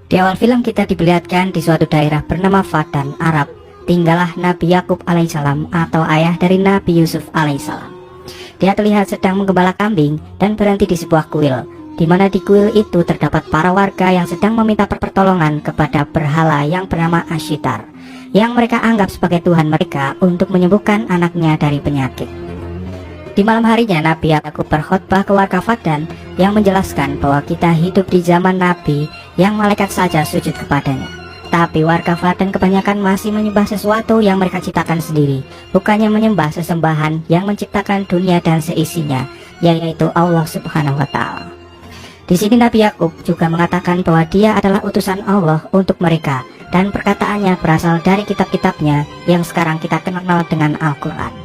Di awal film kita diperlihatkan di suatu daerah bernama Fadan, Arab, tinggallah Nabi Yakub alaihissalam atau ayah dari Nabi Yusuf alaihissalam. Dia terlihat sedang menggembala kambing dan berhenti di sebuah kuil, di mana di kuil itu terdapat para warga yang sedang meminta pertolongan kepada berhala yang bernama Ashitar, yang mereka anggap sebagai Tuhan mereka untuk menyembuhkan anaknya dari penyakit. Di malam harinya Nabi Yakub berkhotbah ke warga Fadan yang menjelaskan bahwa kita hidup di zaman Nabi yang malaikat saja sujud kepadanya. Tapi warga Fadan kebanyakan masih menyembah sesuatu yang mereka ciptakan sendiri, bukannya menyembah sesembahan yang menciptakan dunia dan seisinya, yaitu Allah Subhanahu wa Ta'ala. Di sini Nabi Yakub juga mengatakan bahwa dia adalah utusan Allah untuk mereka, dan perkataannya berasal dari kitab-kitabnya yang sekarang kita kenal dengan Al-Quran.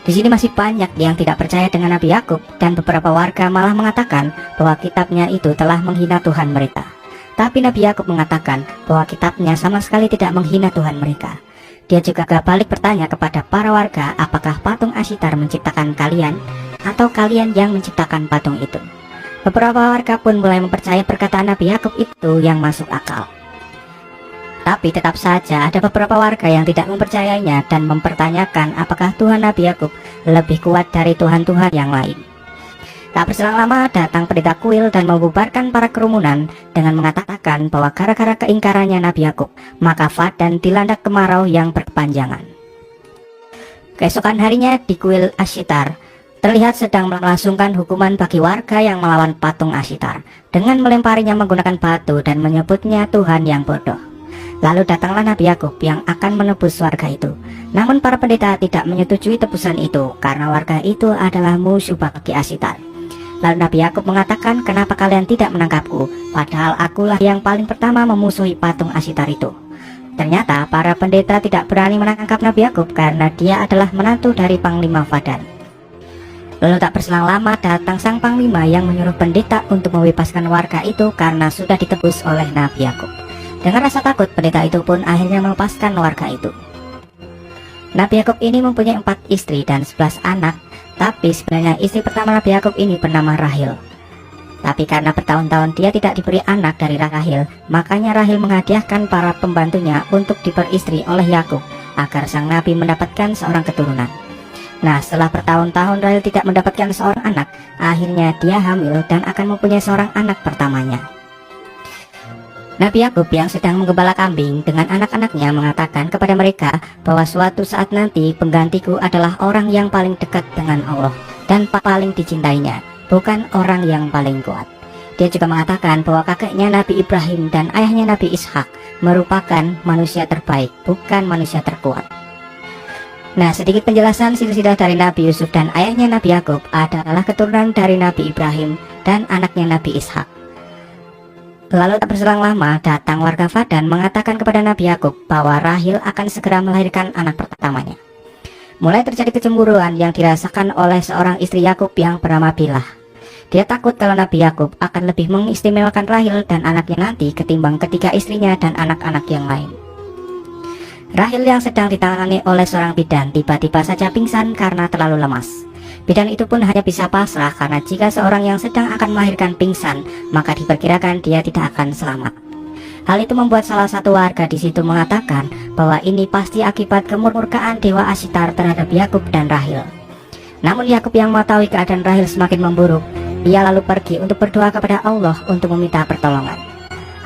Di sini masih banyak yang tidak percaya dengan Nabi Yakub, dan beberapa warga malah mengatakan bahwa kitabnya itu telah menghina Tuhan mereka. Tapi Nabi Yakub mengatakan bahwa kitabnya sama sekali tidak menghina Tuhan mereka. Dia juga balik bertanya kepada para warga, apakah patung Ashitar menciptakan kalian atau kalian yang menciptakan patung itu. Beberapa warga pun mulai mempercayai perkataan Nabi Yakub itu yang masuk akal. Tapi tetap saja ada beberapa warga yang tidak mempercayainya dan mempertanyakan apakah Tuhan Nabi Yakub lebih kuat dari Tuhan-Tuhan yang lain. Tak berselang lama datang pendeta kuil dan membubarkan para kerumunan dengan mengatakan bahwa gara-gara keingkarannya Nabi Yakub, maka Fadan dilanda kemarau yang berkepanjangan. Keesokan harinya di kuil Ashitar terlihat sedang melangsungkan hukuman bagi warga yang melawan patung Ashitar dengan melemparinya menggunakan batu dan menyebutnya Tuhan yang bodoh. Lalu datanglah Nabi Yakub yang akan menebus warga itu. Namun para pendeta tidak menyetujui tebusan itu karena warga itu adalah musuh bagi Ashitar. Lalu Nabi Yakub mengatakan, kenapa kalian tidak menangkapku, padahal akulah yang paling pertama memusuhi patung Ashitar itu. Ternyata para pendeta tidak berani menangkap Nabi Yakub karena dia adalah menantu dari Panglima Fadan. Lalu tak berselang lama datang sang Panglima yang menyuruh pendeta untuk membebaskan warga itu karena sudah ditebus oleh Nabi Yakub. Dengan rasa takut, pendeta itu pun akhirnya melepaskan warga itu. Nabi Yakub ini mempunyai 4 istri dan 11 anak, tapi sebenarnya istri pertama Nabi Yakub ini bernama Rahil. Tapi karena bertahun-tahun dia tidak diberi anak dari Rahil, makanya Rahil menghadiahkan para pembantunya untuk diperistri oleh Yakub agar sang Nabi mendapatkan seorang keturunan. Nah, setelah bertahun-tahun Rahil tidak mendapatkan seorang anak, akhirnya dia hamil dan akan mempunyai seorang anak pertamanya. Nabi Yakub yang sedang menggembala kambing dengan anak-anaknya mengatakan kepada mereka bahwa suatu saat nanti penggantiku adalah orang yang paling dekat dengan Allah dan paling dicintainya, bukan orang yang paling kuat. Dia juga mengatakan bahwa kakeknya Nabi Ibrahim dan ayahnya Nabi Ishak merupakan manusia terbaik, bukan manusia terkuat. Nah, sedikit penjelasan silsilah dari Nabi Yusuf dan ayahnya Nabi Yakub adalah keturunan dari Nabi Ibrahim dan anaknya Nabi Ishak. Lalu tak berselang lama datang warga Fadan mengatakan kepada Nabi Yakub bahwa Rahil akan segera melahirkan anak pertamanya. Mulai terjadi kecemburuan yang dirasakan oleh seorang istri Yakub yang bernama Bilah. Dia takut kalau Nabi Yakub akan lebih mengistimewakan Rahil dan anaknya nanti ketimbang ketiga istrinya dan anak-anak yang lain. Rahil yang sedang ditangani oleh seorang bidan tiba-tiba saja pingsan karena terlalu lemas. Bidan itu pun hanya bisa pasrah karena jika seorang yang sedang akan melahirkan pingsan, maka diperkirakan dia tidak akan selamat. Hal itu membuat salah satu warga di situ mengatakan bahwa ini pasti akibat kemurkaan dewa Ashitar terhadap Yakub dan Rahil. Namun Yakub yang mengetahui keadaan Rahil semakin memburuk, ia lalu pergi untuk berdoa kepada Allah untuk meminta pertolongan.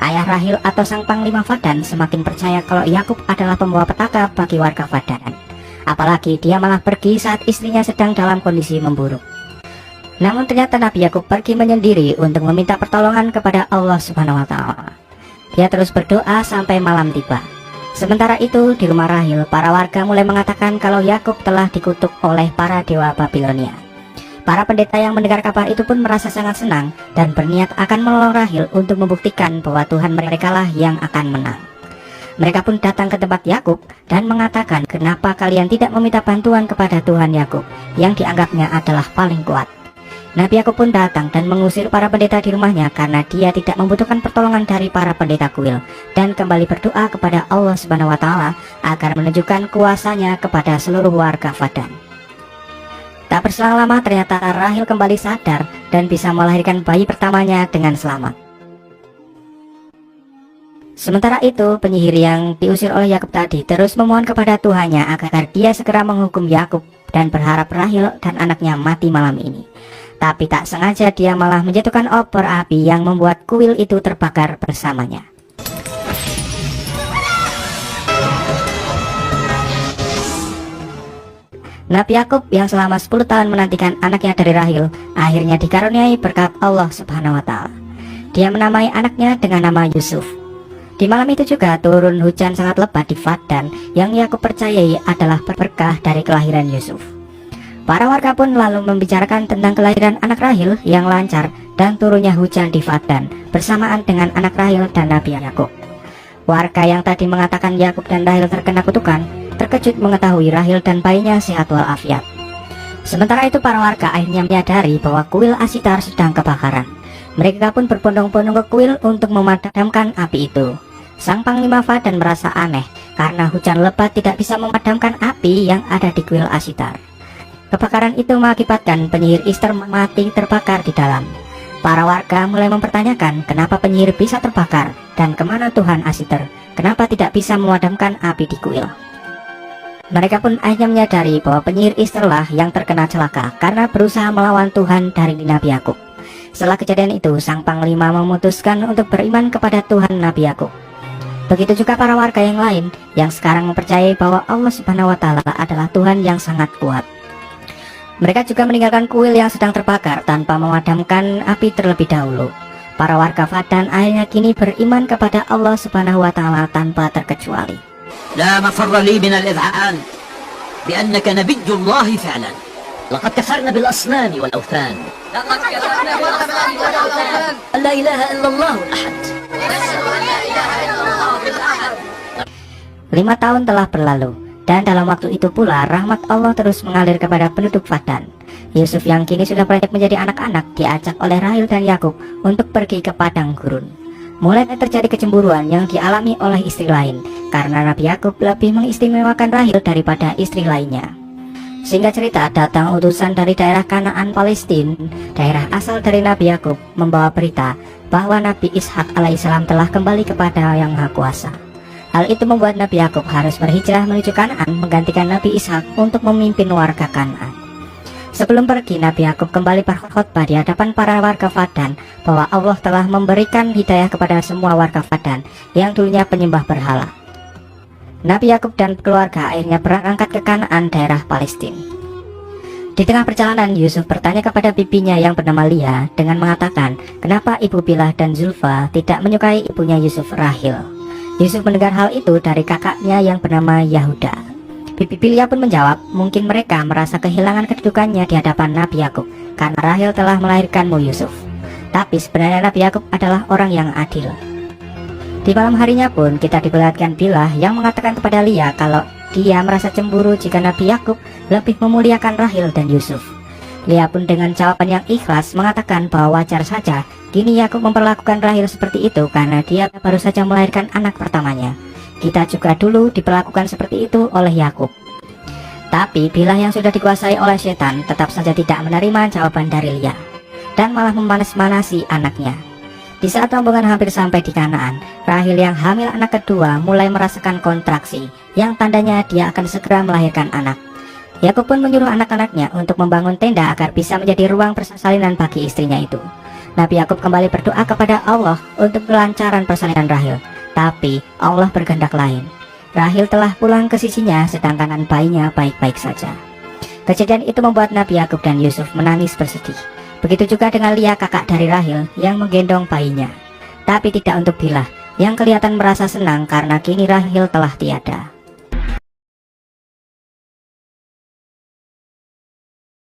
Ayah Rahil atau sang Panglima Fadan semakin percaya kalau Yakub adalah pembawa petaka bagi warga Fadan. Apalagi dia malah pergi saat istrinya sedang dalam kondisi memburuk. Namun ternyata Nabi Yakub pergi menyendiri untuk meminta pertolongan kepada Allah Subhanahu wa Ta'ala. Dia terus berdoa sampai malam tiba. Sementara itu di rumah Rahil, para warga mulai mengatakan kalau Yakub telah dikutuk oleh para dewa Babilonia. Para pendeta yang mendengar kabar itu pun merasa sangat senang dan berniat akan menolong Rahil untuk membuktikan bahwa Tuhan mereka lah yang akan menang. Mereka pun datang ke tempat Yakub dan mengatakan, kenapa kalian tidak meminta bantuan kepada Tuhan Yakub yang dianggapnya adalah paling kuat. Nabi Yakub pun datang dan mengusir para pendeta di rumahnya karena dia tidak membutuhkan pertolongan dari para pendeta kuil, dan kembali berdoa kepada Allah Subhanahu wa Ta'ala agar menunjukkan kuasanya kepada seluruh warga Fadan. Tak berselang lama ternyata Rahil kembali sadar dan bisa melahirkan bayi pertamanya dengan selamat. Sementara itu, penyihir yang diusir oleh Yakub tadi terus memohon kepada Tuhannya agar dia segera menghukum Yakub dan berharap Rahel dan anaknya mati malam ini. Tapi tak sengaja dia malah menjatuhkan obor api yang membuat kuil itu terbakar bersamanya. Nabi Yakub yang selama 10 tahun menantikan anaknya dari Rahel akhirnya dikaruniai berkat Allah Subhanahu wa Ta'ala. Dia menamai anaknya dengan nama Yusuf. Di malam itu juga turun hujan sangat lebat di Fadan yang Yakub percayai adalah berkah dari kelahiran Yusuf. Para warga pun lalu membicarakan tentang kelahiran anak Rahel yang lancar dan turunnya hujan di Fadan bersamaan dengan anak Rahel dan Nabi Yakub. Warga yang tadi mengatakan Yakub dan Rahel terkena kutukan terkejut mengetahui Rahel dan bayinya sehat walafiat. Sementara itu para warga akhirnya menyadari bahwa kuil Ashitar sedang kebakaran. Mereka pun berbondong-bondong ke kuil untuk memadamkan api itu. Sang Panglima Fadan merasa aneh karena hujan lebat tidak bisa memadamkan api yang ada di kuil Ashitar. Kebakaran itu mengakibatkan penyihir Ishtar mati terbakar di dalam. Para warga mulai mempertanyakan kenapa penyihir bisa terbakar dan kemana Tuhan Ashitar, kenapa tidak bisa memadamkan api di kuil. Mereka pun akhirnya menyadari bahwa penyihir Ishtar lah yang terkena celaka karena berusaha melawan Tuhan dari Nabi Yakub. Setelah kejadian itu, sang Panglima memutuskan untuk beriman kepada Tuhan Nabi Yakub. Begitu juga para warga yang lain yang sekarang mempercayai bahwa Allah Subhanahu wa Ta'ala adalah Tuhan yang sangat kuat. Mereka juga meninggalkan kuil yang sedang terbakar tanpa memadamkan api terlebih dahulu. Para warga Fadan akhirnya kini beriman kepada Allah Subhanahu wa Ta'ala tanpa terkecuali. لا مفر لي من الإذعان بأنك نبي الله فعلا. لقد كفرنا بالأصنام والأوثان. لا إله إلا الله الأحد. 5 tahun telah berlalu, dan dalam waktu itu pula rahmat Allah terus mengalir kepada penduduk Fadan. Yusuf yang kini sudah beranjak menjadi anak-anak diajak oleh Rahel dan Yakub untuk pergi ke padang gurun. Mulai terjadi kecemburuan yang dialami oleh istri lain, karena Nabi Yakub lebih mengistimewakan Rahel daripada istri lainnya. Singkat cerita, datang utusan dari daerah Kanaan Palestina, daerah asal dari Nabi Yakub, membawa berita bahwa Nabi Ishak alaihissalam telah kembali kepada Yang Maha Kuasa. Hal itu membuat Nabi Yakub harus berhijrah menuju Kanaan menggantikan Nabi Ishak untuk memimpin warga Kanaan. Sebelum pergi, Nabi Yakub kembali berkhotbah di hadapan para warga Fadan bahwa Allah telah memberikan hidayah kepada semua warga Fadan yang dulunya penyembah berhala. Nabi Yakub dan keluarga akhirnya berangkat ke Kanaan, daerah Palestina. Di tengah perjalanan, Yusuf bertanya kepada bibinya yang bernama Lia dengan mengatakan kenapa ibu Bilah dan Zulfa tidak menyukai ibunya Yusuf, Rahel. Yusuf mendengar hal itu dari kakaknya yang bernama Yahuda. Bibi Bilia pun menjawab, mungkin mereka merasa kehilangan kedudukannya di hadapan Nabi Yakub karena Rahel telah melahirkanmu Yusuf. Tapi sebenarnya Nabi Yakub adalah orang yang adil. Di malam harinya pun kita diperlihatkan Bilah yang mengatakan kepada Lia kalau dia merasa cemburu jika Nabi Yakub lebih memuliakan Rahel dan Yusuf. Lia pun dengan jawaban yang ikhlas mengatakan bahwa wajar saja kini Yakub memperlakukan Rahel seperti itu karena dia baru saja melahirkan anak pertamanya. Kita juga dulu diperlakukan seperti itu oleh Yakub. Tapi Bilah yang sudah dikuasai oleh setan tetap saja tidak menerima jawaban dari Lia dan malah memanas-manasi anaknya. Di saat rombongan hampir sampai di Kanaan, Rahel yang hamil anak kedua mulai merasakan kontraksi yang tandanya dia akan segera melahirkan anak. Yakub pun menyuruh anak-anaknya untuk membangun tenda agar bisa menjadi ruang persalinan bagi istrinya itu. Nabi Yakub kembali berdoa kepada Allah untuk kelancaran persalinan Rahel, tapi Allah berkehendak lain. Rahel telah pulang ke sisinya sedangkan bayinya baik-baik saja. Kejadian itu membuat Nabi Yakub dan Yusuf menangis bersedih. Begitu juga dengan Lia, kakak dari Rahel yang menggendong bayinya. Tapi tidak untuk Bilah yang kelihatan merasa senang karena kini Rahel telah tiada.